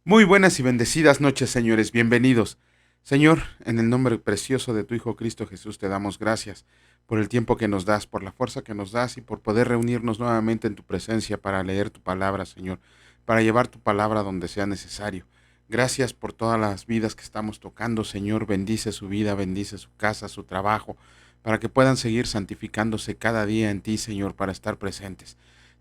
Muy buenas y bendecidas noches, señores. Bienvenidos. Señor, en el nombre precioso de tu Hijo Cristo Jesús, te damos gracias por el tiempo que nos das, por la fuerza que nos das y por poder reunirnos nuevamente en tu presencia para leer tu palabra, Señor, para llevar tu palabra donde sea necesario. Gracias por todas las vidas que estamos tocando, Señor. Bendice su vida, bendice su casa, su trabajo, para que puedan seguir santificándose cada día en ti, Señor, para estar presentes.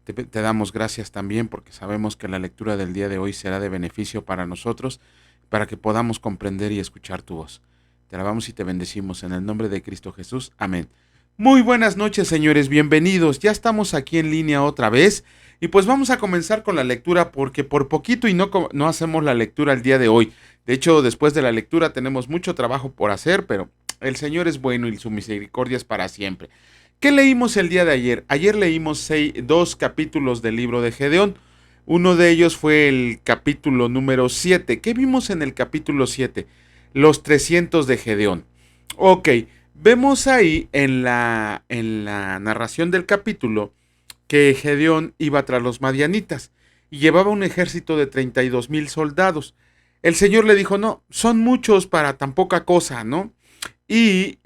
Te damos gracias también porque sabemos que la lectura del día de hoy será de beneficio para nosotros, para que podamos comprender y escuchar tu voz. Te alabamos y te bendecimos en el nombre de Cristo Jesús. Amén. Muy buenas noches, señores, bienvenidos. Ya estamos aquí en línea otra vez y pues vamos a comenzar con la lectura porque por poquito y no hacemos la lectura el día de hoy. De hecho, después de la lectura tenemos mucho trabajo por hacer, pero el Señor es bueno y su misericordia es para siempre. ¿Qué leímos el día de ayer? Ayer leímos dos capítulos del libro de Gedeón. Uno de ellos fue el capítulo número 7. ¿Qué vimos en el capítulo 7? Los 300 de Gedeón. Ok, vemos ahí en la narración del capítulo que Gedeón iba tras los madianitas y llevaba un ejército de 32,000 soldados. El Señor le dijo, no, son muchos para tan poca cosa, ¿no? Y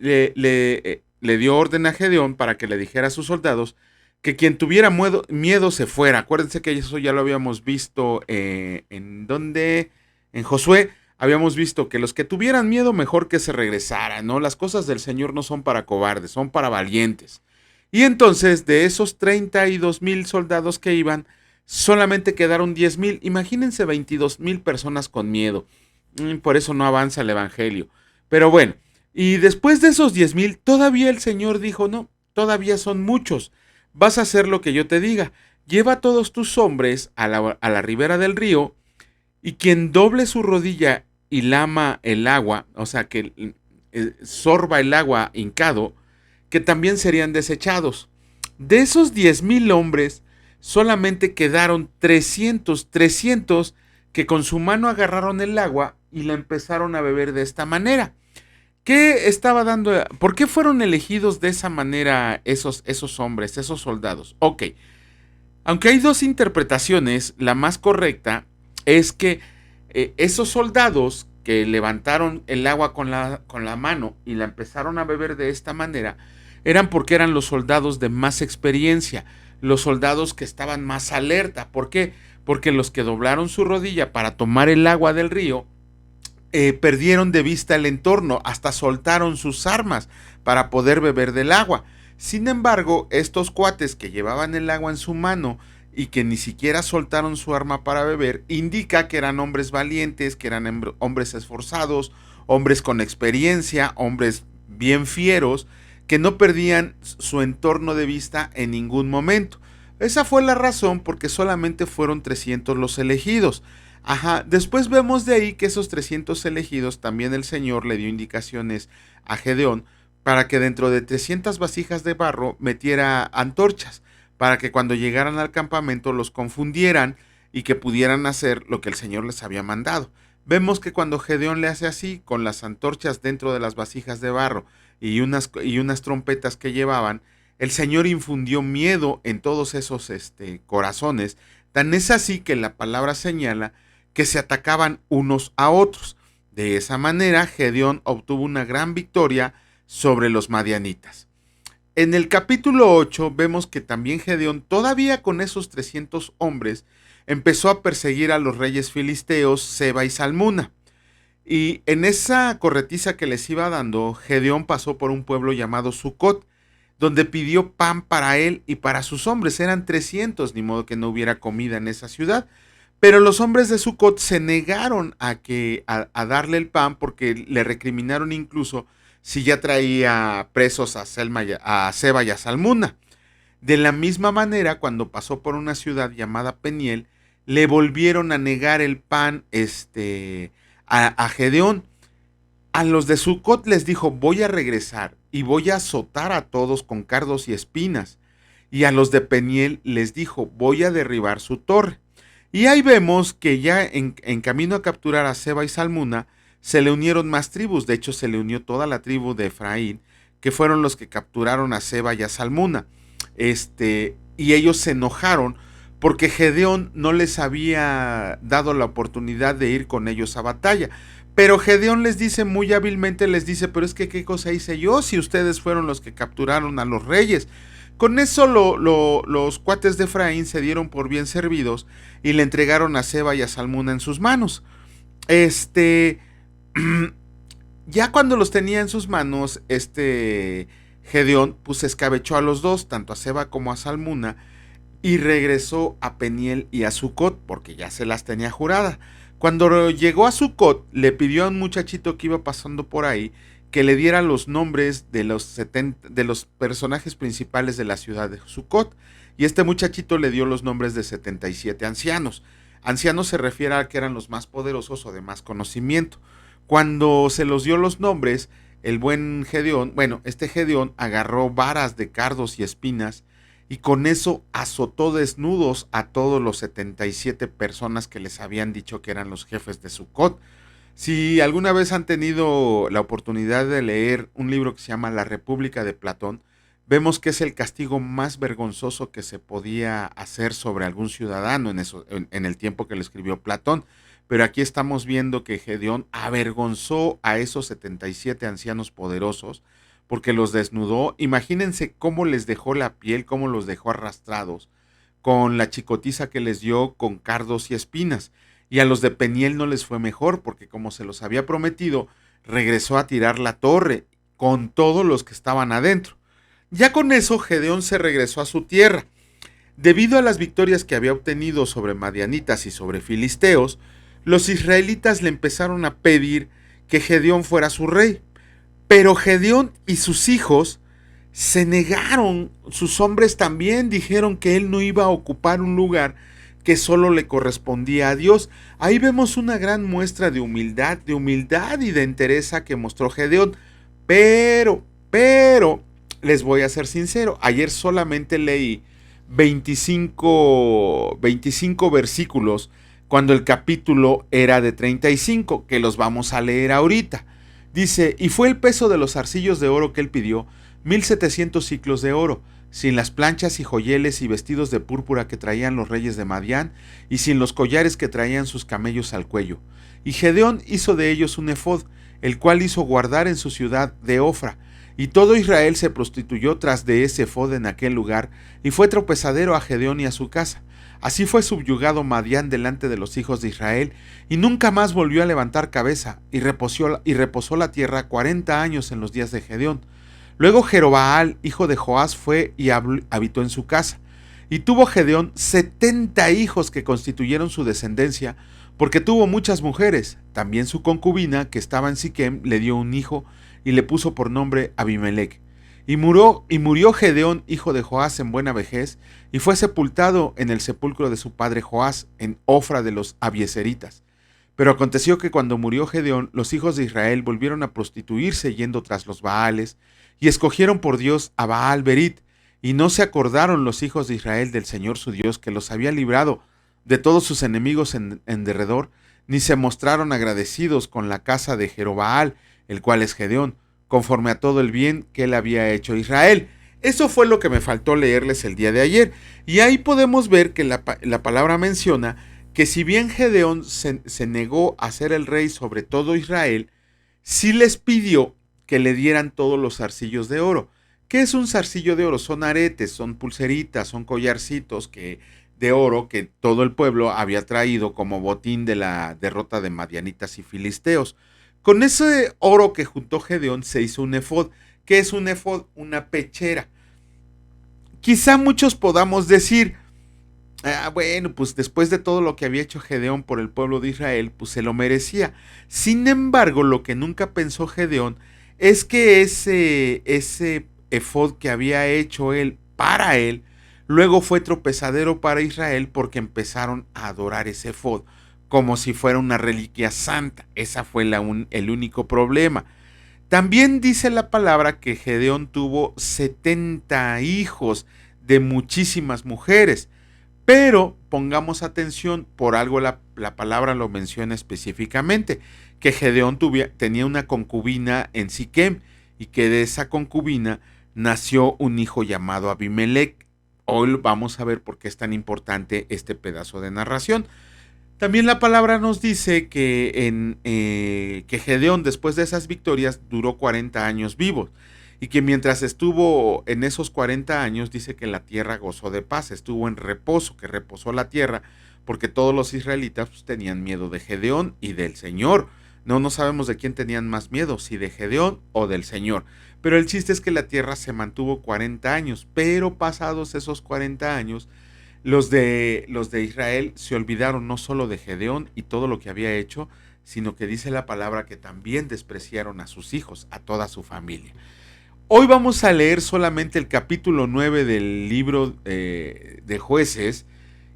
le dio orden a Gedeón para que le dijera a sus soldados que quien tuviera miedo se fuera. Acuérdense que eso ya lo habíamos visto en Josué. Habíamos visto que los que tuvieran miedo mejor que se regresaran, ¿no? Las cosas del Señor no son para cobardes, son para valientes. Y entonces de esos 32,000 soldados que iban, solamente quedaron 10,000. Imagínense 22,000 personas con miedo. Por eso no avanza el Evangelio. Pero bueno, y después de esos 10,000, todavía el Señor dijo, no, todavía son muchos. Vas a hacer lo que yo te diga. Lleva a todos tus hombres a la ribera del río, y quien doble su rodilla y lama el agua, o sea, que sorba el agua hincado, que también serían desechados. De esos 10,000 hombres, solamente quedaron 300 que con su mano agarraron el agua y la empezaron a beber de esta manera. ¿Qué estaba dando? ¿Por qué fueron elegidos de esa manera esos hombres, esos soldados? Ok, aunque hay dos interpretaciones, la más correcta es que esos soldados que levantaron el agua con la mano y la empezaron a beber de esta manera, eran porque eran los soldados de más experiencia, los soldados que estaban más alerta. ¿Por qué? Porque los que doblaron su rodilla para tomar el agua del río, perdieron de vista el entorno, hasta soltaron sus armas para poder beber del agua. Sin embargo, estos cuates que llevaban el agua en su mano y que ni siquiera soltaron su arma para beber, indica que eran hombres valientes, que eran hombres esforzados, hombres con experiencia, hombres bien fieros, que no perdían su entorno de vista en ningún momento. Esa fue la razón porque solamente fueron 300 los elegidos. Ajá, después vemos de ahí que esos 300 elegidos también el Señor le dio indicaciones a Gedeón para que dentro de 300 vasijas de barro metiera antorchas, para que cuando llegaran al campamento los confundieran y que pudieran hacer lo que el Señor les había mandado. Vemos que cuando Gedeón le hace así, con las antorchas dentro de las vasijas de barro y unas trompetas que llevaban, el Señor infundió miedo en todos esos corazones. Tan es así que la palabra señala que se atacaban unos a otros. De esa manera, Gedeón obtuvo una gran victoria sobre los madianitas. En el capítulo 8 vemos que también Gedeón, todavía con esos 300 hombres, empezó a perseguir a los reyes filisteos Seba y Salmuna. Y en esa corretiza que les iba dando, Gedeón pasó por un pueblo llamado Sucot, donde pidió pan para él y para sus hombres. Eran 300, ni modo que no hubiera comida en esa ciudad. Pero los hombres de Sucot se negaron a darle el pan, porque le recriminaron incluso si ya traía presos a Seba y a Salmuna. De la misma manera, cuando pasó por una ciudad llamada Peniel, le volvieron a negar el pan a Gedeón. A los de Sucot les dijo, voy a regresar y voy a azotar a todos con cardos y espinas. Y a los de Peniel les dijo, voy a derribar su torre. Y ahí vemos que ya en camino a capturar a Seba y Salmuna, se le unieron más tribus. De hecho, se le unió toda la tribu de Efraín, que fueron los que capturaron a Seba y a Salmuna. Y ellos se enojaron porque Gedeón no les había dado la oportunidad de ir con ellos a batalla. Pero Gedeón les dice muy hábilmente, les dice, pero es que qué cosa hice yo si ustedes fueron los que capturaron a los reyes. Con eso los cuates de Efraín se dieron por bien servidos y le entregaron a Seba y a Salmuna en sus manos. Ya cuando los tenía en sus manos, Gedeón pues escabechó a los dos, tanto a Seba como a Salmuna, y regresó a Peniel y a Sucot, porque ya se las tenía juradas. Cuando llegó a Sucot, le pidió a un muchachito que iba pasando por ahí que le diera los nombres de los personajes principales de la ciudad de Sucot. Y este muchachito le dio los nombres de 77 ancianos. Ancianos se refiere a que eran los más poderosos o de más conocimiento. Cuando se los dio los nombres, el buen Gedeón, Gedeón agarró varas de cardos y espinas y con eso azotó desnudos a todos los 77 personas que les habían dicho que eran los jefes de Sucot. Si alguna vez han tenido la oportunidad de leer un libro que se llama La República de Platón, vemos que es el castigo más vergonzoso que se podía hacer sobre algún ciudadano en el tiempo que lo escribió Platón. Pero aquí estamos viendo que Gedeón avergonzó a esos 77 ancianos poderosos porque los desnudó. Imagínense cómo les dejó la piel, cómo los dejó arrastrados, con la chicotiza que les dio con cardos y espinas. Y a los de Peniel no les fue mejor, porque como se los había prometido, regresó a tirar la torre con todos los que estaban adentro. Ya con eso, Gedeón se regresó a su tierra. Debido a las victorias que había obtenido sobre madianitas y sobre filisteos, los israelitas le empezaron a pedir que Gedeón fuera su rey. Pero Gedeón y sus hijos se negaron, sus hombres también dijeron que él no iba a ocupar un lugar que solo le correspondía a Dios. Ahí vemos una gran muestra de humildad y de entereza que mostró Gedeón. Pero, les voy a ser sincero, ayer solamente leí 25 versículos cuando el capítulo era de 35, que los vamos a leer ahorita. Dice, y fue el peso de los arcillos de oro que él pidió, 1700 ciclos de oro, sin las planchas y joyeles y vestidos de púrpura que traían los reyes de Madián, y sin los collares que traían sus camellos al cuello. Y Gedeón hizo de ellos un efod, el cual hizo guardar en su ciudad de Ofra, y todo Israel se prostituyó tras de ese efod en aquel lugar, y fue tropezadero a Gedeón y a su casa. Así fue subyugado Madián delante de los hijos de Israel, y nunca más volvió a levantar cabeza, y reposó la tierra 40 años en los días de Gedeón. Luego Jerobaal, hijo de Joás, fue y habitó en su casa. Y tuvo Gedeón 70 hijos que constituyeron su descendencia, porque tuvo muchas mujeres. También su concubina, que estaba en Siquem, le dio un hijo, y le puso por nombre Abimelech. Y murió Gedeón, hijo de Joás, en buena vejez, y fue sepultado en el sepulcro de su padre Joás, en Ofra de los Abieseritas. Pero aconteció que cuando murió Gedeón, los hijos de Israel volvieron a prostituirse yendo tras los Baales, y escogieron por Dios a Baal Berit, y no se acordaron los hijos de Israel del Señor su Dios, que los había librado de todos sus enemigos en derredor, ni se mostraron agradecidos con la casa de Jerobaal, el cual es Gedeón, conforme a todo el bien que él había hecho a Israel. Eso fue lo que me faltó leerles el día de ayer. Y ahí podemos ver que la palabra menciona que si bien Gedeón se negó a ser el rey sobre todo Israel, sí les pidió que le dieran todos los zarcillos de oro. ¿Qué es un zarcillo de oro? Son aretes, son pulseritas, son collarcitos de oro que todo el pueblo había traído como botín de la derrota de madianitas y filisteos. Con ese oro que juntó Gedeón se hizo un efod. ¿Qué es un efod? Una pechera. Quizá muchos podamos decir, bueno, pues después de todo lo que había hecho Gedeón por el pueblo de Israel, pues se lo merecía. Sin embargo, lo que nunca pensó Gedeón es que ese efod que había hecho él para él, luego fue tropezadero para Israel porque empezaron a adorar ese efod como si fuera una reliquia santa. Esa fue el único problema. También dice la palabra que Gedeón tuvo 70 hijos de muchísimas mujeres. Pero pongamos atención, por algo la palabra lo menciona específicamente, que Gedeón tenía una concubina en Siquem y que de esa concubina nació un hijo llamado Abimelech. Hoy vamos a ver por qué es tan importante este pedazo de narración. También la palabra nos dice que Gedeón, después de esas victorias, duró 40 años vivo. Y que mientras estuvo en esos 40 años, dice que la tierra gozó de paz, estuvo en reposo, que reposó la tierra, porque todos los israelitas pues, tenían miedo de Gedeón y del Señor. No sabemos de quién tenían más miedo, si de Gedeón o del Señor. Pero el chiste es que la tierra se mantuvo 40 años, pero pasados esos 40 años, los de Israel se olvidaron no solo de Gedeón y todo lo que había hecho, sino que dice la palabra que también despreciaron a sus hijos, a toda su familia. Hoy vamos a leer solamente el capítulo 9 del libro de Jueces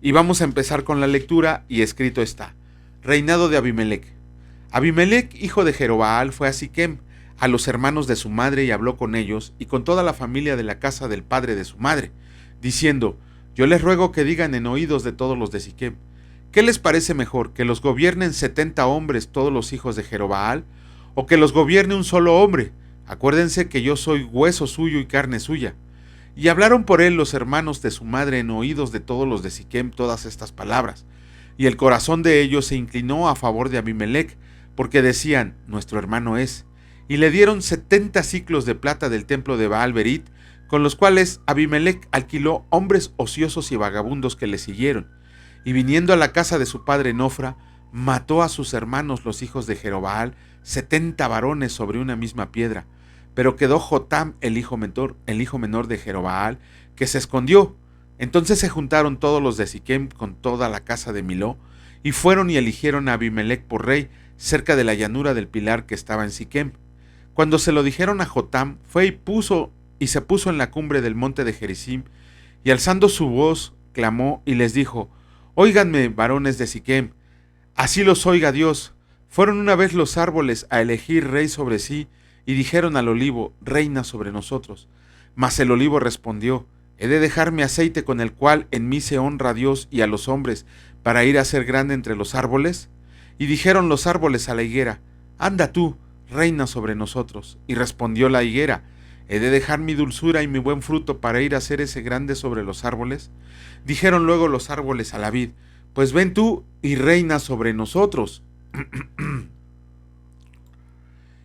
y vamos a empezar con la lectura y escrito está: Reinado de Abimelec. Abimelec, hijo de Jerobaal, fue a Siquem, a los hermanos de su madre, y habló con ellos y con toda la familia de la casa del padre de su madre, diciendo: yo les ruego que digan en oídos de todos los de Siquem, ¿qué les parece mejor, que los gobiernen 70 hombres todos los hijos de Jerobaal, o que los gobierne un solo hombre? Acuérdense que yo soy hueso suyo y carne suya. Y hablaron por él los hermanos de su madre en oídos de todos los de Siquem todas estas palabras. Y el corazón de ellos se inclinó a favor de Abimelec, porque decían: nuestro hermano es. Y le dieron 70 siclos de plata del templo de Baal-Berit, con los cuales Abimelec alquiló hombres ociosos y vagabundos que le siguieron. Y viniendo a la casa de su padre en Ofra, mató a sus hermanos los hijos de Jerobaal, 70 varones sobre una misma piedra. Pero quedó Jotam, el hijo menor de Jerobaal, que se escondió. Entonces se juntaron todos los de Siquem con toda la casa de Miló, y fueron y eligieron a Abimelec por rey, cerca de la llanura del pilar que estaba en Siquem. Cuando se lo dijeron a Jotam, fue y se puso en la cumbre del monte de Gerizim, y alzando su voz, clamó y les dijo: Óiganme, varones de Siquem, así los oiga Dios. Fueron una vez los árboles a elegir rey sobre sí, y dijeron al olivo: reina sobre nosotros. Mas el olivo respondió: ¿he de dejar mi aceite con el cual en mí se honra a Dios y a los hombres, para ir a ser grande entre los árboles? Y dijeron los árboles a la higuera: anda tú, reina sobre nosotros. Y respondió la higuera: ¿he de dejar mi dulzura y mi buen fruto para ir a ser ese grande sobre los árboles? Dijeron luego los árboles a la vid: pues ven tú y reina sobre nosotros.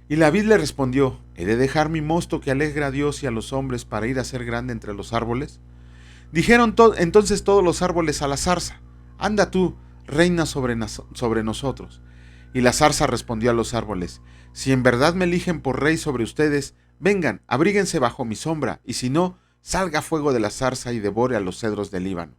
Y la vid le respondió: ¿he de dejar mi mosto que alegra a Dios y a los hombres para ir a ser grande entre los árboles? Dijeron entonces todos los árboles a la zarza: anda tú, reina sobre nosotros. Y la zarza respondió a los árboles: si en verdad me eligen por rey sobre ustedes, vengan, abríguense bajo mi sombra, y si no, salga fuego de la zarza y devore a los cedros del Líbano.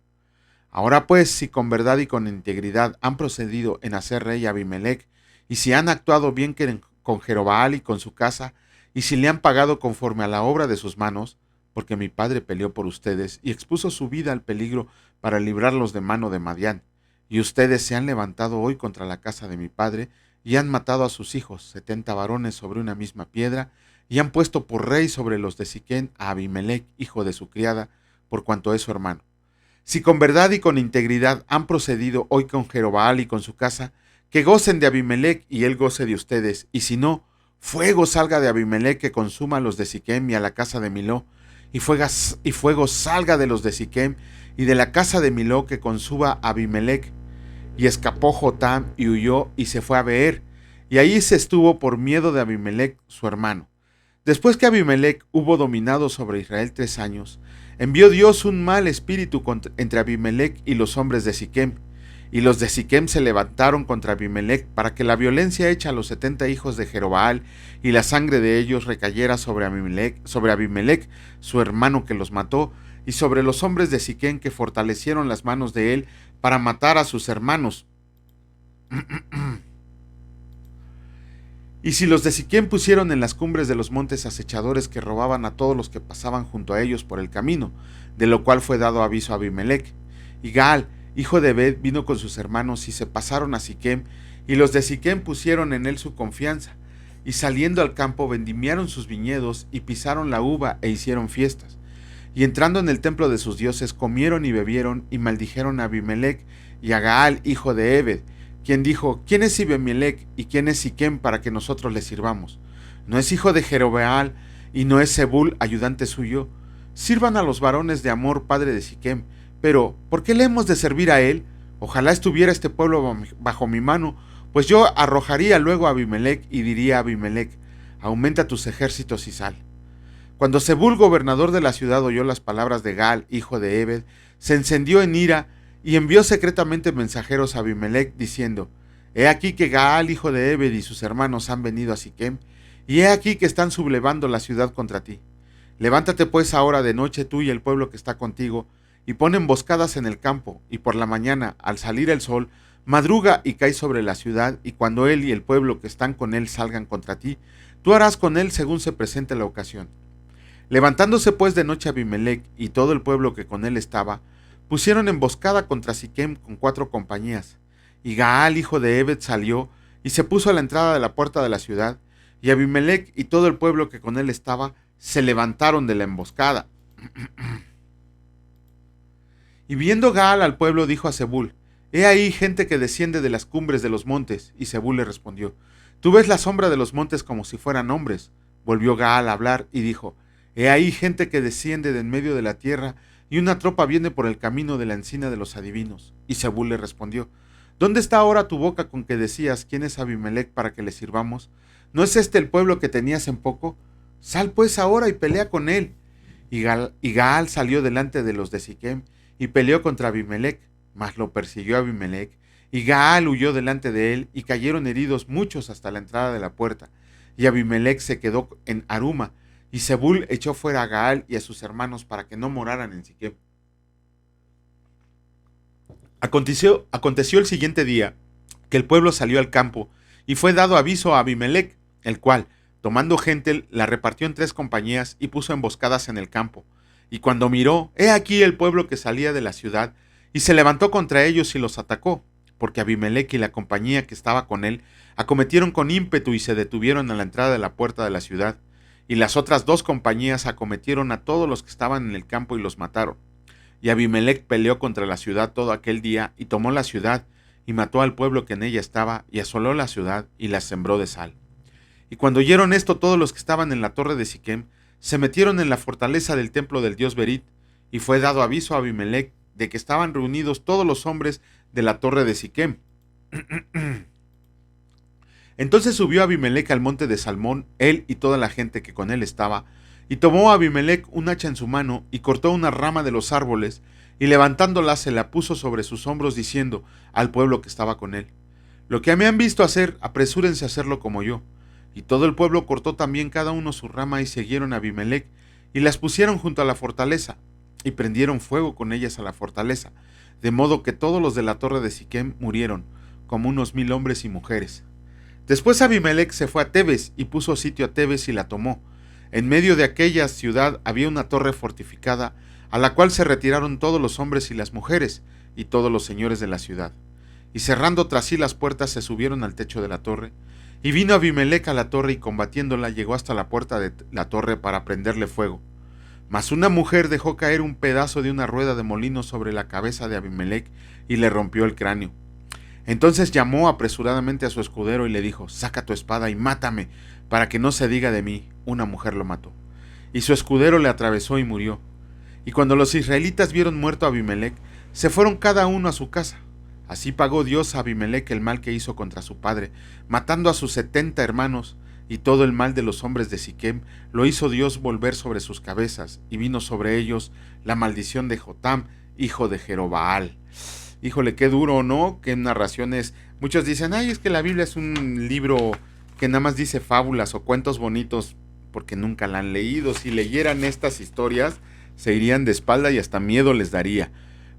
Ahora pues, si con verdad y con integridad han procedido en hacer rey a Abimelec, y si han actuado bien con Jerobaal y con su casa, y si le han pagado conforme a la obra de sus manos, porque mi padre peleó por ustedes y expuso su vida al peligro para librarlos de mano de Madián, y ustedes se han levantado hoy contra la casa de mi padre, y han matado a sus hijos, 70 varones sobre una misma piedra, y han puesto por rey sobre los de Siquem a Abimelec, hijo de su criada, por cuanto es su hermano. Si con verdad y con integridad han procedido hoy con Jerobaal y con su casa, que gocen de Abimelec y él goce de ustedes, y si no, fuego salga de Abimelec que consuma a los de Siquem y a la casa de Miló, y fuego salga de los de Siquem y de la casa de Miló que consuma a Abimelec. Y escapó Jotam y huyó y se fue a Beer, y ahí se estuvo por miedo de Abimelec su hermano. Después que Abimelec hubo dominado sobre Israel 3 años, envió Dios un mal espíritu entre Abimelec y los hombres de Siquem, y los de Siquem se levantaron contra Abimelec para que la violencia hecha a los 70 hijos de Jerobaal y la sangre de ellos recayera sobre Abimelec, su hermano que los mató, y sobre los hombres de Siquem que fortalecieron las manos de él para matar a sus hermanos. Y si los de Siquem pusieron en las cumbres de los montes acechadores que robaban a todos los que pasaban junto a ellos por el camino, de lo cual fue dado aviso a Abimelec. Y Gaal, hijo de Ebed, vino con sus hermanos y se pasaron a Siquem, y los de Siquem pusieron en él su confianza, y saliendo al campo vendimiaron sus viñedos y pisaron la uva e hicieron fiestas. Y entrando en el templo de sus dioses comieron y bebieron y maldijeron a Abimelec y a Gaal, hijo de Ebed, quien dijo: ¿quién es Abimelec y quién es Siquem para que nosotros le sirvamos? ¿No es hijo de Jerobeal y no es Zebul ayudante suyo? sirvan a los varones de Hamor, padre de Siquem. Pero, ¿por qué le hemos de servir a él? Ojalá estuviera este pueblo bajo mi mano, pues yo arrojaría luego a Abimelec y diría a Abimelec, aumenta tus ejércitos y sal. Cuando Zebul, gobernador de la ciudad, oyó las palabras de Gaal, hijo de Ebed, se encendió en ira y envió secretamente mensajeros a Abimelec diciendo, he aquí que Gaal, hijo de Ebed, y sus hermanos han venido a Siquem, y he aquí que están sublevando la ciudad contra ti. Levántate pues ahora de noche tú y el pueblo que está contigo, y pon emboscadas en el campo, y por la mañana, al salir el sol, madruga y cae sobre la ciudad, y cuando él y el pueblo que están con él salgan contra ti, tú harás con él según se presente la ocasión. Levantándose pues de noche Abimelec y todo el pueblo que con él estaba, pusieron emboscada contra Siquem con 4 compañías, y Gaal, hijo de Ebed, salió y se puso a la entrada de la puerta de la ciudad, y Abimelec y todo el pueblo que con él estaba se levantaron de la emboscada. Y viendo Gaal al pueblo, dijo a Zebul, he ahí gente que desciende de las cumbres de los montes. Y Zebul le respondió, tú ves la sombra de los montes como si fueran hombres. Volvió Gaal a hablar y dijo, he ahí gente que desciende de en medio de la tierra, y una tropa viene por el camino de la encina de los adivinos. Y Zebul le respondió, ¿dónde está ahora tu boca con que decías, quién es Abimelec para que le sirvamos? ¿No es este el pueblo que tenías en poco? Sal pues ahora y pelea con él. Y Gaal salió delante de los de Siquem, y peleó contra Abimelec, mas lo persiguió Abimelec, y Gaal huyó delante de él, y cayeron heridos muchos hasta la entrada de la puerta. Y Abimelec se quedó en Aruma, y Zebul echó fuera a Gaal y a sus hermanos para que no moraran en Siquem. Aconteció el siguiente día que el pueblo salió al campo, y fue dado aviso a Abimelec, el cual, tomando gente, la repartió en 3 compañías y puso emboscadas en el campo. Y cuando miró, he aquí el pueblo que salía de la ciudad, y se levantó contra ellos y los atacó, porque Abimelec y la compañía que estaba con él acometieron con ímpetu y se detuvieron a la entrada de la puerta de la ciudad, y las otras 2 compañías acometieron a todos los que estaban en el campo y los mataron. Y Abimelec peleó contra la ciudad todo aquel día, y tomó la ciudad, y mató al pueblo que en ella estaba, y asoló la ciudad, y la sembró de sal. Y cuando oyeron esto, todos los que estaban en la torre de Siquem se metieron en la fortaleza del templo del dios Berit, y fue dado aviso a Abimelec de que estaban reunidos todos los hombres de la torre de Siquem. Entonces subió Abimelec al monte de Salmón, él y toda la gente que con él estaba, y tomó a Abimelec un hacha en su mano, y cortó una rama de los árboles, y levantándola se la puso sobre sus hombros, diciendo al pueblo que estaba con él, lo que me han visto hacer, apresúrense a hacerlo como yo. Y todo el pueblo cortó también cada uno su rama y siguieron a Abimelec, y las pusieron junto a la fortaleza, y prendieron fuego con ellas a la fortaleza, de modo que todos los de la torre de Siquem murieron, como unos 1000 hombres y mujeres. Después Abimelec se fue a Tebes, y puso sitio a Tebes y la tomó. En medio de aquella ciudad había una torre fortificada, a la cual se retiraron todos los hombres y las mujeres, y todos los señores de la ciudad. Y cerrando tras sí las puertas se subieron al techo de la torre, y vino Abimelec a la torre y combatiéndola llegó hasta la puerta de la torre para prenderle fuego. Mas una mujer dejó caer un pedazo de una rueda de molino sobre la cabeza de Abimelec y le rompió el cráneo. Entonces llamó apresuradamente a su escudero y le dijo, saca tu espada y mátame, para que no se diga de mí, una mujer lo mató. Y su escudero le atravesó y murió. Y cuando los israelitas vieron muerto a Abimelec, se fueron cada uno a su casa. Así pagó Dios a Abimelec el mal que hizo contra su padre, matando a sus 70 hermanos, y todo el mal de los hombres de Siquem lo hizo Dios volver sobre sus cabezas, y vino sobre ellos la maldición de Jotam, hijo de Jerobaal. Híjole, qué duro, ¿no? Qué narraciones. Muchos dicen, ay, es que la Biblia es un libro que nada más dice fábulas o cuentos bonitos, porque nunca la han leído. Si leyeran estas historias, se irían de espalda y hasta miedo les daría.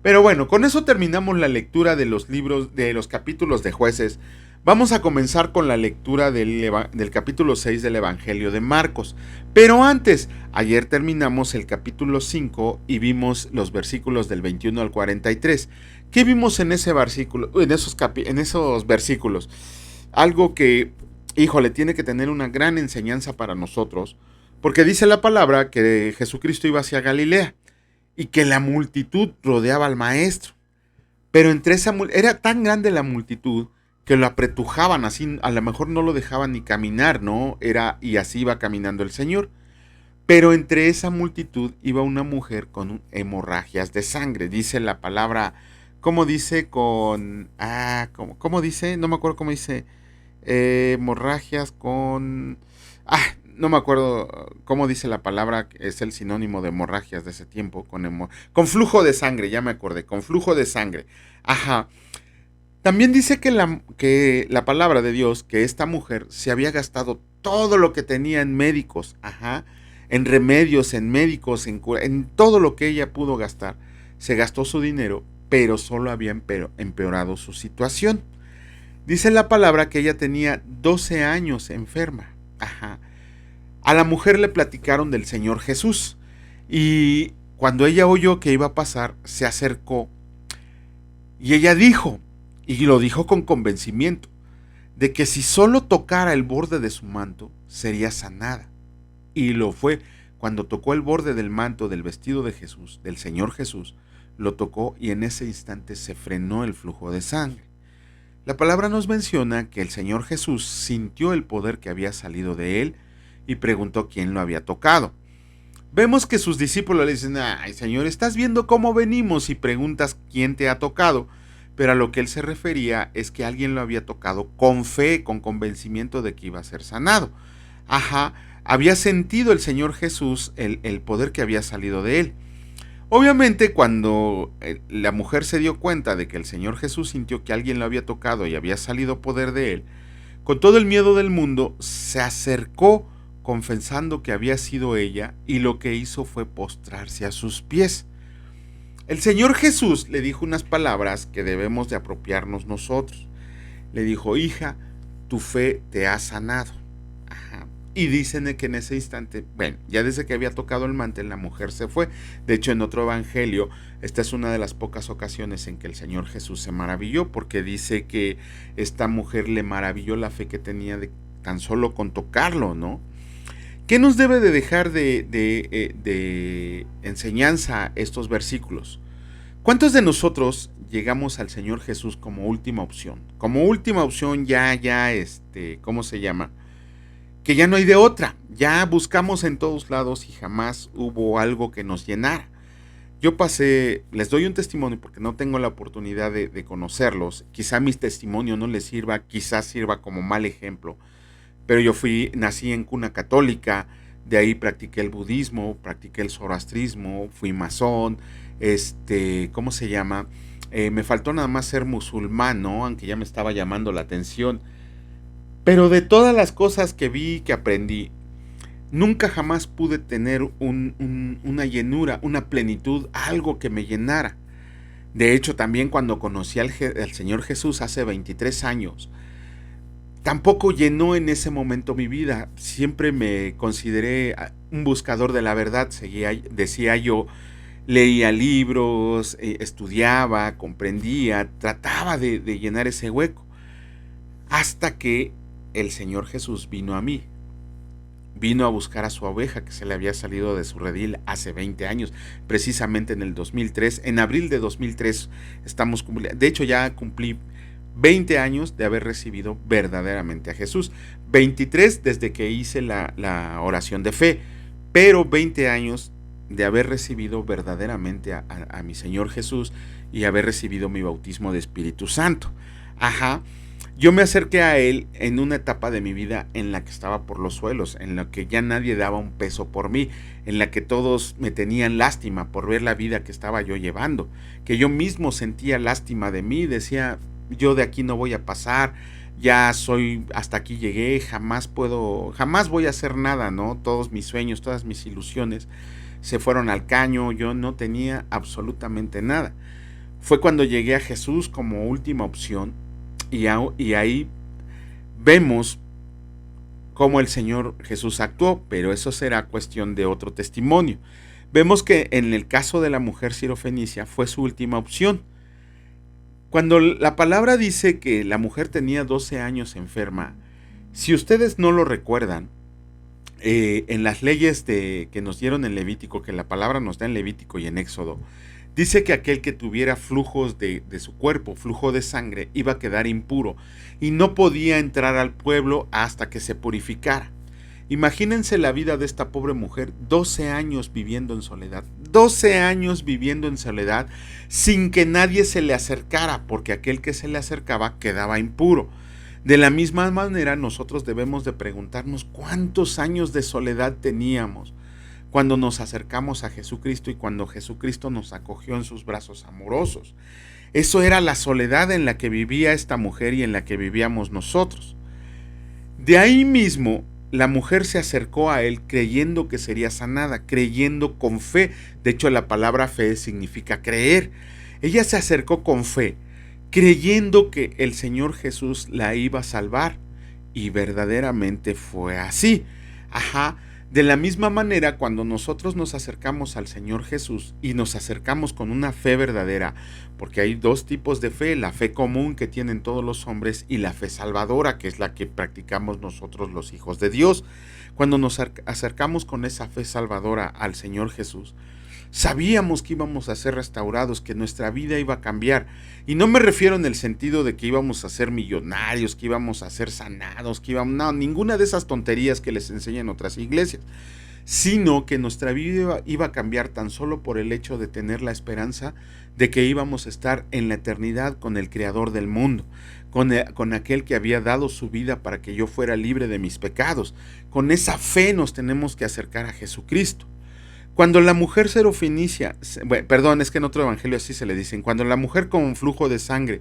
Pero bueno, con eso terminamos la lectura de los libros, de los capítulos de Jueces. Vamos a comenzar con la lectura del capítulo 6 del Evangelio de Marcos. Pero antes, ayer terminamos el capítulo 5 y vimos los versículos del 21 al 43. ¿Qué vimos en ese versículo, en esos versículos? Algo que, híjole, tiene que tener una gran enseñanza para nosotros, porque dice la palabra que Jesucristo iba hacia Galilea y que la multitud rodeaba al maestro. Pero entre esa era tan grande la multitud que lo apretujaban así, a lo mejor no lo dejaban ni caminar, ¿no? Y así iba caminando el Señor. Pero entre esa multitud iba una mujer con hemorragias de sangre. Dice la palabra, ¿cómo dice? ¿Cómo dice? No me acuerdo cómo dice. Hemorragias con... no me acuerdo cómo dice la palabra, es el sinónimo de hemorragias de ese tiempo, con flujo de sangre, ya me acordé, con flujo de sangre. Ajá. También dice que la palabra de Dios, que esta mujer se había gastado todo lo que tenía en médicos, ajá, en remedios, en médicos, en todo lo que ella pudo gastar. Se gastó su dinero, pero solo había empeorado su situación. Dice la palabra que ella tenía 12 años enferma. Ajá. A la mujer le platicaron del Señor Jesús y cuando ella oyó que iba a pasar, se acercó y ella dijo, y lo dijo con convencimiento, de que si solo tocara el borde de su manto, sería sanada. Y lo fue. Cuando tocó el borde del manto del vestido de Jesús, del Señor Jesús, lo tocó y en ese instante se frenó el flujo de sangre. La palabra nos menciona que el Señor Jesús sintió el poder que había salido de él y preguntó quién lo había tocado. Vemos que sus discípulos le dicen, ay Señor, estás viendo cómo venimos y preguntas quién te ha tocado, pero a lo que él se refería es que alguien lo había tocado con fe, con convencimiento de que iba a ser sanado. Ajá, había sentido el Señor Jesús el poder que había salido de él. Obviamente cuando la mujer se dio cuenta de que el Señor Jesús sintió que alguien lo había tocado y había salido poder de él, con todo el miedo del mundo se acercó confesando que había sido ella y lo que hizo fue postrarse a sus pies. El Señor Jesús le dijo unas palabras que debemos de apropiarnos nosotros. Le dijo, hija, tu fe te ha sanado. Ajá. Y dicen que en ese instante, bueno, ya desde que había tocado el mantel, la mujer se fue. De hecho, en otro evangelio, esta es una de las pocas ocasiones en que el Señor Jesús se maravilló, porque dice que esta mujer le maravilló la fe que tenía de tan solo con tocarlo, ¿no? ¿Qué nos debe de dejar de enseñanza estos versículos? ¿Cuántos de nosotros llegamos al Señor Jesús como última opción? Como última opción ¿cómo se llama? Que ya no hay de otra. Ya buscamos en todos lados y jamás hubo algo que nos llenara. Yo pasé, les doy un testimonio porque no tengo la oportunidad de conocerlos. Quizá mi testimonio no les sirva, quizás sirva como mal ejemplo. Pero yo nací en cuna católica, de ahí practiqué el budismo, practiqué el zoroastrismo, fui masón, ¿cómo se llama? Me faltó nada más ser musulmán, ¿no? Aunque ya me estaba llamando la atención. Pero de todas las cosas que vi, que aprendí, nunca jamás pude tener una llenura, una plenitud, algo que me llenara. De hecho, también cuando conocí al Señor Jesús hace 23 años, tampoco llenó en ese momento mi vida. Siempre me consideré un buscador de la verdad, decía yo, leía libros, estudiaba, comprendía, trataba de llenar ese hueco. Hasta que el Señor Jesús vino a mí. Vino a buscar a su oveja que se le había salido de su redil hace 20 años, precisamente en el 2003. En abril de 2003 estamos cumpliendo. De hecho, ya cumplí 20 años de haber recibido verdaderamente a Jesús. 23 desde que hice la oración de fe, pero 20 años de haber recibido verdaderamente a mi Señor Jesús y haber recibido mi bautismo de Espíritu Santo. Ajá. Yo me acerqué a él en una etapa de mi vida en la que estaba por los suelos, en la que ya nadie daba un peso por mí, en la que todos me tenían lástima por ver la vida que estaba yo llevando, que yo mismo sentía lástima de mí, decía, yo de aquí no voy a pasar, ya soy, hasta aquí llegué, jamás voy a hacer nada, ¿no? Todos mis sueños, todas mis ilusiones se fueron al caño, yo no tenía absolutamente nada. Fue cuando llegué a Jesús como última opción. Y ahí vemos cómo el Señor Jesús actuó, pero eso será cuestión de otro testimonio. Vemos que en el caso de la mujer sirofenicia fue su última opción. Cuando la palabra dice que la mujer tenía 12 años enferma, si ustedes no lo recuerdan, en las leyes que nos dieron en Levítico, que la palabra nos da en Levítico y en Éxodo, dice que aquel que tuviera flujos de su cuerpo, flujo de sangre, iba a quedar impuro y no podía entrar al pueblo hasta que se purificara. Imagínense la vida de esta pobre mujer, 12 años viviendo en soledad, 12 años viviendo en soledad sin que nadie se le acercara, porque aquel que se le acercaba quedaba impuro. De la misma manera, nosotros debemos de preguntarnos cuántos años de soledad teníamos cuando nos acercamos a Jesucristo y cuando Jesucristo nos acogió en sus brazos amorosos. Eso era la soledad en la que vivía esta mujer y en la que vivíamos nosotros. De ahí mismo, la mujer se acercó a él creyendo que sería sanada, creyendo con fe. De hecho, la palabra fe significa creer. Ella se acercó con fe, creyendo que el Señor Jesús la iba a salvar. Y verdaderamente fue así. De la misma manera, cuando nosotros nos acercamos al Señor Jesús y nos acercamos con una fe verdadera, porque hay dos tipos de fe, la fe común que tienen todos los hombres y la fe salvadora, que es la que practicamos nosotros los hijos de Dios. Cuando nos acercamos con esa fe salvadora al Señor Jesús, sabíamos que íbamos a ser restaurados, que nuestra vida iba a cambiar. Y no me refiero en el sentido de que íbamos a ser millonarios, que íbamos a ser sanados, que íbamos... No, ninguna de esas tonterías que les enseñan otras iglesias. Sino que nuestra vida iba a cambiar tan solo por el hecho de tener la esperanza de que íbamos a estar en la eternidad con el Creador del mundo, con aquel que había dado su vida para que yo fuera libre de mis pecados. Con esa fe nos tenemos que acercar a Jesucristo. Cuando la mujer serofenicia, es que en otro evangelio así se le dicen, cuando la mujer con flujo de sangre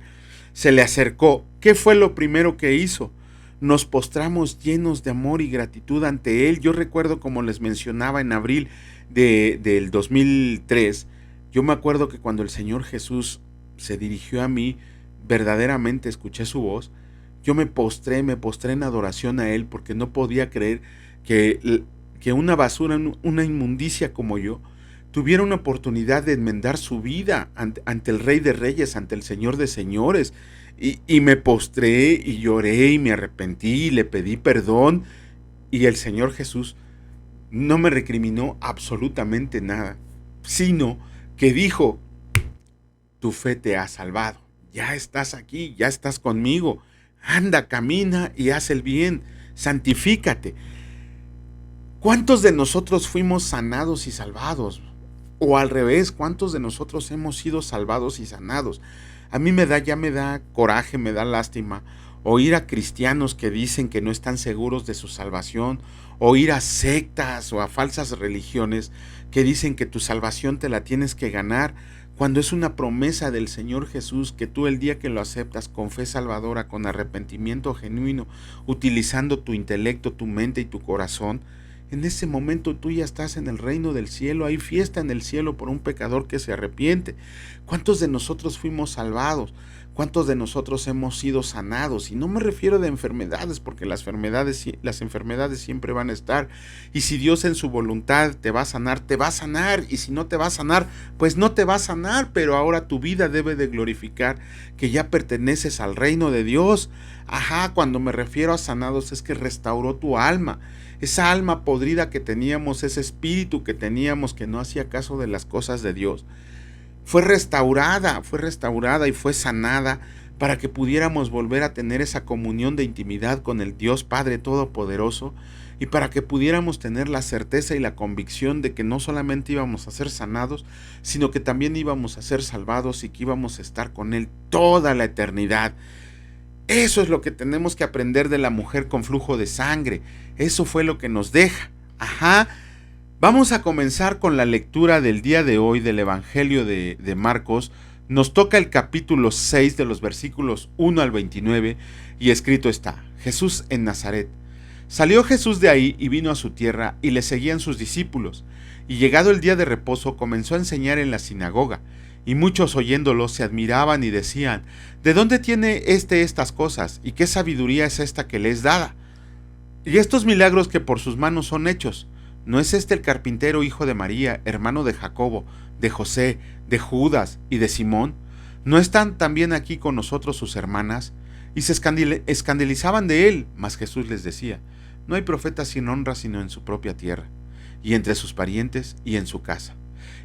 se le acercó, ¿qué fue lo primero que hizo? Nos postramos llenos de amor y gratitud ante él. Yo recuerdo, como les mencionaba, en abril del 2003, yo me acuerdo que cuando el Señor Jesús se dirigió a mí, verdaderamente escuché su voz, yo me postré en adoración a él, porque no podía creer que una basura, una inmundicia como yo, tuviera una oportunidad de enmendar su vida ante el Rey de Reyes, ante el Señor de Señores. Y me postré y lloré y me arrepentí y le pedí perdón. Y el Señor Jesús no me recriminó absolutamente nada, sino que dijo: tu fe te ha salvado, ya estás aquí, ya estás conmigo, anda, camina y haz el bien, santifícate. ¿Cuántos de nosotros fuimos sanados y salvados? O al revés, ¿cuántos de nosotros hemos sido salvados y sanados? A mí me da coraje, me da lástima oír a cristianos que dicen que no están seguros de su salvación, oír a sectas o a falsas religiones que dicen que tu salvación te la tienes que ganar, cuando es una promesa del Señor Jesús que tú, el día que lo aceptas con fe salvadora, con arrepentimiento genuino, utilizando tu intelecto, tu mente y tu corazón, en ese momento tú ya estás en el reino del cielo. Hay fiesta en el cielo por un pecador que se arrepiente. ¿Cuántos de nosotros fuimos salvados? ¿Cuántos de nosotros hemos sido sanados? Y no me refiero de enfermedades, porque las enfermedades siempre van a estar. Y si Dios en su voluntad te va a sanar, te va a sanar. Y si no te va a sanar, pues no te va a sanar. Pero ahora tu vida debe de glorificar que ya perteneces al reino de Dios. Cuando me refiero a sanados es que restauró tu alma. Esa alma podrida que teníamos, ese espíritu que teníamos que no hacía caso de las cosas de Dios, fue restaurada y fue sanada para que pudiéramos volver a tener esa comunión de intimidad con el Dios Padre Todopoderoso, y para que pudiéramos tener la certeza y la convicción de que no solamente íbamos a ser sanados, sino que también íbamos a ser salvados y que íbamos a estar con Él toda la eternidad. Eso es lo que tenemos que aprender de la mujer con flujo de sangre. Eso fue lo que nos deja. Vamos a comenzar con la lectura del día de hoy del Evangelio de Marcos. Nos toca el capítulo 6 de los versículos 1 al 29 y escrito está: Jesús en Nazaret. Salió Jesús de ahí y vino a su tierra, y le seguían sus discípulos. Y llegado el día de reposo, comenzó a enseñar en la sinagoga. Y muchos, oyéndolo, se admiraban y decían: ¿de dónde tiene estas cosas? ¿Y qué sabiduría es esta que le es dada? Y estos milagros que por sus manos son hechos, ¿no es este el carpintero, hijo de María, hermano de Jacobo, de José, de Judas y de Simón? ¿No están también aquí con nosotros sus hermanas? Y se escandalizaban de él. Mas Jesús les decía: no hay profeta sin honra sino en su propia tierra, y entre sus parientes y en su casa.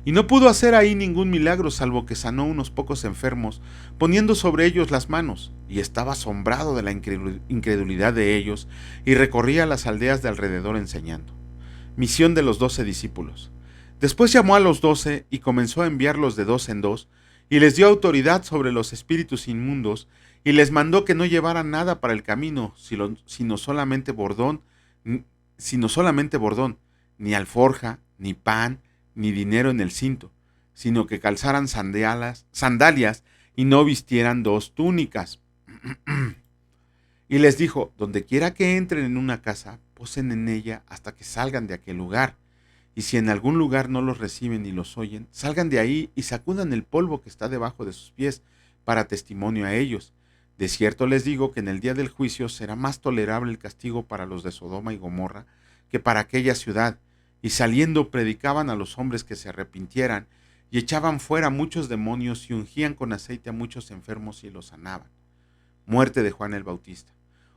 Y no pudo hacer ahí ningún milagro, salvo que sanó unos pocos enfermos, poniendo sobre ellos las manos, y estaba asombrado de la incredulidad de ellos, y recorría las aldeas de alrededor enseñando. Misión de los 12 discípulos. Después llamó a los 12 y comenzó a enviarlos de dos en dos, y les dio autoridad sobre los espíritus inmundos, y les mandó que no llevaran nada para el camino, sino solamente bordón, ni alforja, ni pan, ni dinero en el cinto, sino que calzaran sandalias y no vistieran dos túnicas. Y les dijo, donde quiera que entren en una casa, posen en ella hasta que salgan de aquel lugar. Y si en algún lugar no los reciben ni los oyen, salgan de ahí y sacudan el polvo que está debajo de sus pies, para testimonio a ellos. De cierto les digo que en el día del juicio será más tolerable el castigo para los de Sodoma y Gomorra que para aquella ciudad. Y saliendo predicaban a los hombres que se arrepintieran, y echaban fuera muchos demonios, y ungían con aceite a muchos enfermos y los sanaban. Muerte de Juan el Bautista.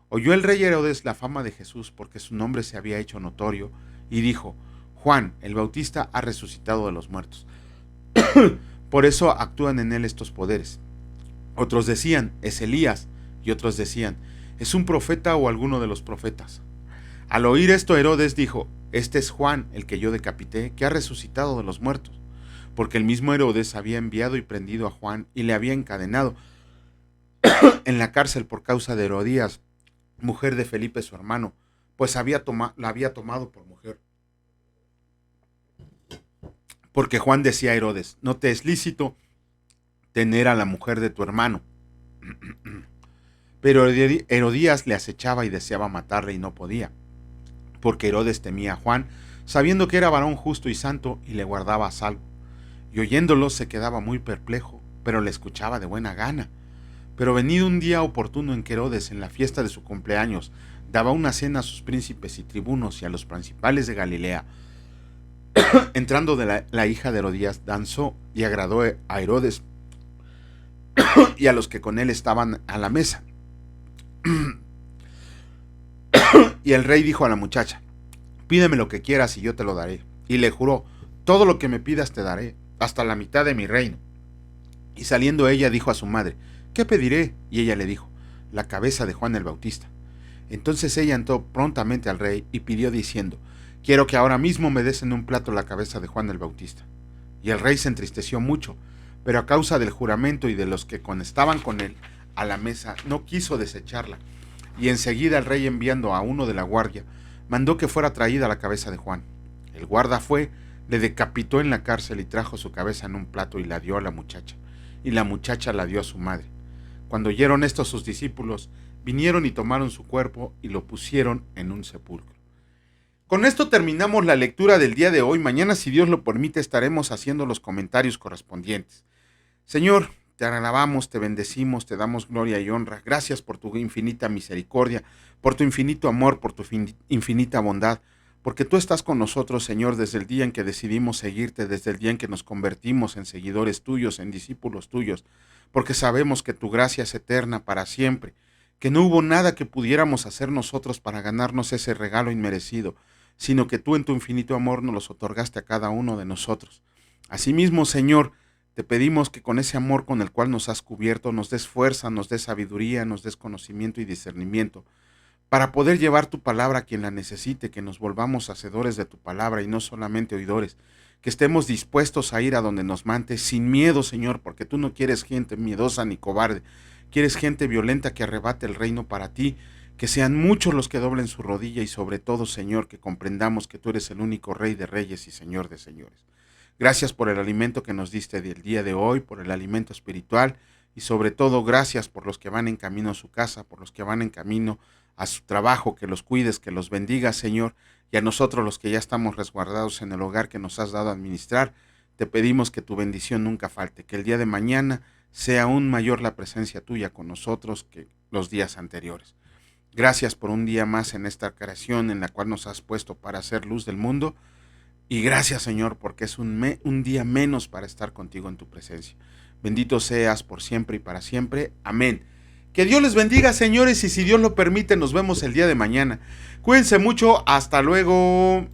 Oyó el rey Herodes la fama de Jesús, porque su nombre se había hecho notorio, y dijo, Juan el Bautista ha resucitado de los muertos. Por eso actúan en él estos poderes. Otros decían, es Elías, y otros decían, es un profeta o alguno de los profetas. Al oír esto, Herodes dijo, este es Juan, el que yo decapité, que ha resucitado de los muertos. Porque el mismo Herodes había enviado y prendido a Juan y le había encadenado en la cárcel por causa de Herodías, mujer de Felipe su hermano, pues la había tomado por mujer. Porque Juan decía a Herodes, no te es lícito tener a la mujer de tu hermano. Pero Herodías le acechaba y deseaba matarle y no podía, porque Herodes temía a Juan, sabiendo que era varón justo y santo, y le guardaba a salvo. Y oyéndolo se quedaba muy perplejo, pero le escuchaba de buena gana. Pero venido un día oportuno en que Herodes, en la fiesta de su cumpleaños, daba una cena a sus príncipes y tribunos y a los principales de Galilea, entrando de la hija de Herodías, danzó y agradó a Herodes y a los que con él estaban a la mesa. Y el rey dijo a la muchacha, pídeme lo que quieras y yo te lo daré. Y le juró, todo lo que me pidas te daré, hasta la mitad de mi reino. Y saliendo ella dijo a su madre, ¿qué pediré? Y ella le dijo, la cabeza de Juan el Bautista. Entonces ella entró prontamente al rey y pidió diciendo, quiero que ahora mismo me des en un plato la cabeza de Juan el Bautista. Y el rey se entristeció mucho, pero a causa del juramento y de los que estaban con él a la mesa, no quiso desecharla. Y enseguida el rey, enviando a uno de la guardia, mandó que fuera traída la cabeza de Juan. El guarda fue, le decapitó en la cárcel y trajo su cabeza en un plato y la dio a la muchacha. Y la muchacha la dio a su madre. Cuando oyeron esto sus discípulos, vinieron y tomaron su cuerpo y lo pusieron en un sepulcro. Con esto terminamos la lectura del día de hoy. Mañana, si Dios lo permite, estaremos haciendo los comentarios correspondientes. Señor, te alabamos, te bendecimos, te damos gloria y honra. Gracias por tu infinita misericordia, por tu infinito amor, por tu infinita bondad, porque tú estás con nosotros, Señor, desde el día en que decidimos seguirte, desde el día en que nos convertimos en seguidores tuyos, en discípulos tuyos, porque sabemos que tu gracia es eterna para siempre, que no hubo nada que pudiéramos hacer nosotros para ganarnos ese regalo inmerecido, sino que tú en tu infinito amor nos los otorgaste a cada uno de nosotros. Asimismo, Señor, te pedimos que con ese amor con el cual nos has cubierto, nos des fuerza, nos des sabiduría, nos des conocimiento y discernimiento, para poder llevar tu palabra a quien la necesite, que nos volvamos hacedores de tu palabra y no solamente oidores, que estemos dispuestos a ir a donde nos mandes sin miedo, Señor, porque tú no quieres gente miedosa ni cobarde, quieres gente violenta que arrebate el reino para ti, que sean muchos los que doblen su rodilla y sobre todo, Señor, que comprendamos que tú eres el único Rey de reyes y Señor de señores. Gracias por el alimento que nos diste del día de hoy, por el alimento espiritual y sobre todo gracias por los que van en camino a su casa, por los que van en camino a su trabajo, que los cuides, que los bendigas, Señor, y a nosotros los que ya estamos resguardados en el hogar que nos has dado a administrar, te pedimos que tu bendición nunca falte, que el día de mañana sea aún mayor la presencia tuya con nosotros que los días anteriores. Gracias por un día más en esta creación en la cual nos has puesto para hacer luz del mundo. Y gracias, Señor, porque es un día menos para estar contigo en tu presencia. Bendito seas por siempre y para siempre. Amén. Que Dios les bendiga, señores, y si Dios lo permite, nos vemos el día de mañana. Cuídense mucho. Hasta luego.